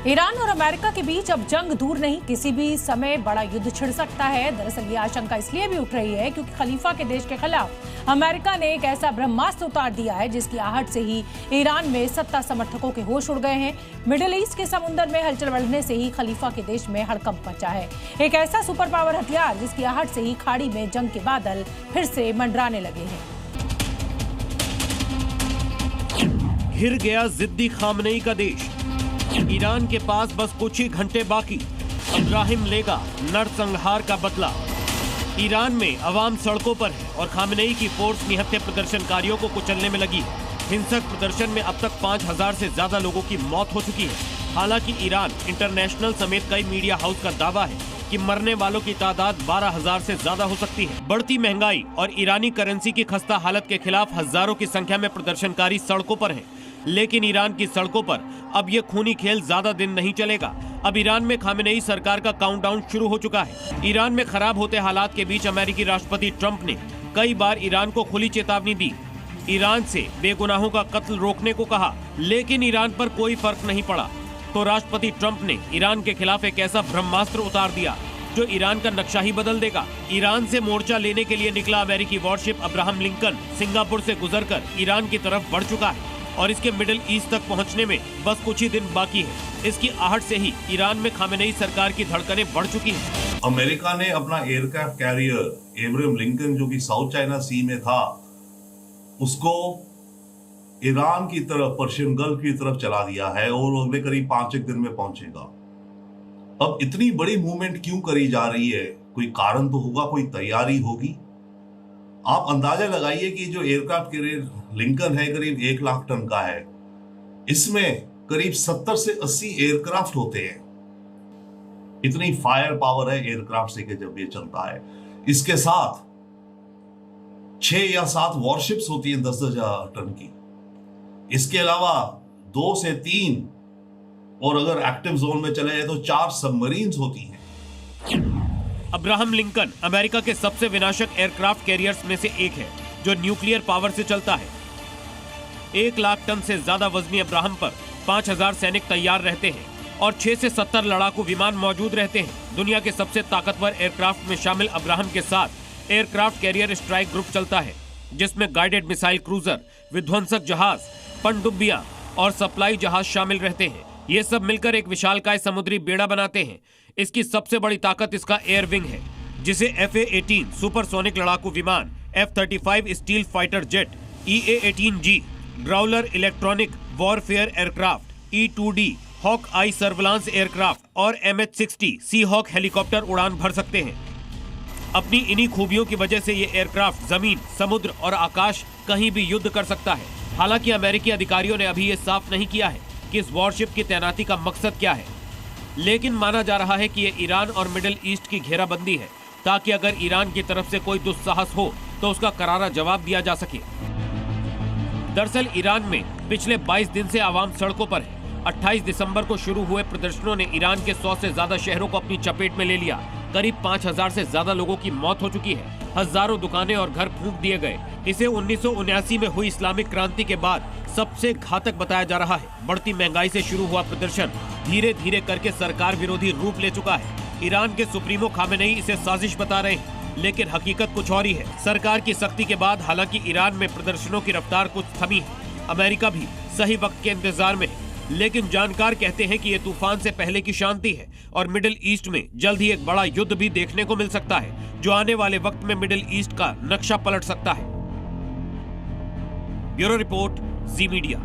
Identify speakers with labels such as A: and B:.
A: Iran और America के बीच अब जंग दूर नहीं, किसी भी समय बड़ा युद्ध छिड़ सकता है। दरअसल ये आशंका इसलिए भी उठ रही है क्योंकि खलीफा के देश के खिलाफ अमेरिका ने एक ऐसा ब्रह्मास्त्र उतार दिया है जिसकी आहट से ही ईरान में सत्ता समर्थकों के होश उड़ गए हैं। मिडिल ईस्ट के समुद्र में हलचल बढ़ने से ही खलीफा के देश में हड़कंप मचा है। एक ऐसा सुपर पावर हथियार जिसकी आहट से ही खाड़ी में जंग के बादल फिर से मंडराने लगे हैं।
B: घिर गया जिद्दी खामनेई का देश। ईरान के पास बस कुछ ही घंटे बाकी, इब्राहिम लेगा नरसंहार का बदला। ईरान में अवाम सड़कों पर है और खामनेई की फोर्स निहत्थे प्रदर्शनकारियों को कुचलने में लगी है। हिंसक प्रदर्शन में अब तक 5000 से ज्यादा लोगों की मौत हो चुकी है। हालांकि ईरान इंटरनेशनल समेत कई मीडिया हाउस का दावा है कि मरने वालों की तादाद 12,000 से ज्यादा हो सकती है। बढ़ती महंगाई और ईरानी करेंसी की खस्ता हालत के खिलाफ हजारों की संख्या में प्रदर्शनकारी सड़कों पर हैं। लेकिन ईरान की सड़कों पर अब ये खूनी खेल ज्यादा दिन नहीं चलेगा। अब ईरान में खामेनेई सरकार का काउंटडाउन शुरू हो चुका है। ईरान में खराब होते हालात के बीच अमेरिकी राष्ट्रपति ट्रंप ने कई बार ईरान को खुली चेतावनी दी, ईरान से बेगुनाहों का कत्ल रोकने को कहा, लेकिन ईरान पर कोई फर्क नहीं पड़ा। तो राष्ट्रपति ट्रंप ने ईरान के खिलाफ एक ऐसा ब्रह्मास्त्र उतार दिया जो ईरान का नक्शा ही बदल देगा। ईरान से मोर्चा लेने के लिए निकला अमेरिकी वॉरशिप अब्राहम लिंकन सिंगापुर से गुजरकर ईरान की तरफ बढ़ चुका है और इसके मिडिल ईस्ट तक पहुंचने में बस कुछ ही दिन बाकी है। इसकी आहट से ही ईरान में खामेनेई सरकार की धड़कनें बढ़ चुकी हैं।
C: अमेरिका ने अपना एयरक्राफ्ट कैरियर अब्राहम लिंकन जो कि साउथ चाइना सी में था, उसको ईरान की तरफ, पर्शियन गल्फ की तरफ चला दिया है और अगले करीब 5 दिन में पहुंचेगा। अब इतनी बड़ी मूवमेंट क्यों करी जा रही है? कोई कारण तो होगा, कोई तैयारी होगी। आप अंदाजा लगाइए कि जो एयरक्राफ्ट कैरियर लिंकन है करीब 1 लाख टन का है, इसमें करीब 70 से 80 एयरक्राफ्ट होते हैं। इतनी फायर पावर है एयरक्राफ्ट से कि जब ये चलता है। इसके साथ 6 या 7 वॉरशिप्स होती हैं 10,000 टन की। इसके अलावा 2 से 3 और अगर एक्टिव जोन में चले जाए तो 4 सबमरीन्स होती हैं।
B: अब्राहम लिंकन अमेरिका के सबसे विनाशक एयरक्राफ्ट कैरियर्स में से एक है जो न्यूक्लियर पावर से चलता है। 1 लाख टन से ज्यादा वजनी अब्राहम पर 5,000 सैनिक तैयार रहते हैं और 6 से 70 लड़ाकू विमान मौजूद रहते हैं। दुनिया के सबसे ताकतवर एयरक्राफ्ट में शामिल अब्राहम के साथ एयरक्राफ्ट कैरियर स्ट्राइक ग्रुप चलता है, जिसमें गाइडेड मिसाइल क्रूजर, विध्वंसक जहाज, पनडुब्बियां और सप्लाई जहाज शामिल रहते हैं। ये सब मिलकर एक विशालकाय समुद्री बेड़ा बनाते हैं। इसकी सबसे बड़ी ताकत इसका एयर विंग है, जिसे FA-18 सुपरसोनिक लड़ाकू विमान, F-35 stealth fighter jet, EA-18G Growler electronic warfare aircraft, E-2D Hawkeye surveillance aircraft और MH-60 सी हॉक हेलीकॉप्टर उड़ान भर सकते हैं। अपनी इन्हीं खूबियों की वजह से ये एयरक्राफ्ट जमीन, समुद्र और आकाश कहीं भी युद्ध कर सकता है। हालांकि अमेरिकी अधिकारियों ने अभी ये साफ नहीं किया है कि इस वॉरशिप की तैनाती का मकसद क्या है, लेकिन माना जा रहा है कि ये ईरान और मिडिल ईस्ट की घेराबंदी है, ताकि अगर ईरान की तरफ से कोई दुस्साहस हो तो उसका करारा जवाब दिया जा सके। दरअसल ईरान में पिछले 22 दिन से आवाम सड़कों पर है। 28 दिसंबर को शुरू हुए प्रदर्शनों ने ईरान के 100 से ज्यादा शहरों को अपनी चपेट में ले लिया। करीब 5,000 से ज्यादा लोगों की मौत हो चुकी है। हजारों दुकानें और घर फूंक दिए गए। इसे 1979 में हुई इस्लामिक क्रांति के बाद सबसे घातक बताया जा रहा है। बढ़ती महंगाई से शुरू हुआ प्रदर्शन धीरे धीरे करके सरकार विरोधी रूप ले चुका है। ईरान के सुप्रीमो खामेनेई इसे साजिश बता रहे हैं, लेकिन हकीकत कुछ और ही है। सरकार की सख्ती के बाद हालांकि ईरान में प्रदर्शनों की रफ्तार कुछ थमी है। अमेरिका भी सही वक्त के इंतजार में है, लेकिन जानकार कहते हैं कि ये तूफान से पहले की शांति है और मिडिल ईस्ट में जल्द ही एक बड़ा युद्ध भी देखने को मिल सकता है, जो आने वाले वक्त में मिडिल ईस्ट का नक्शा पलट सकता है। ब्यूरो रिपोर्ट, जी मीडिया।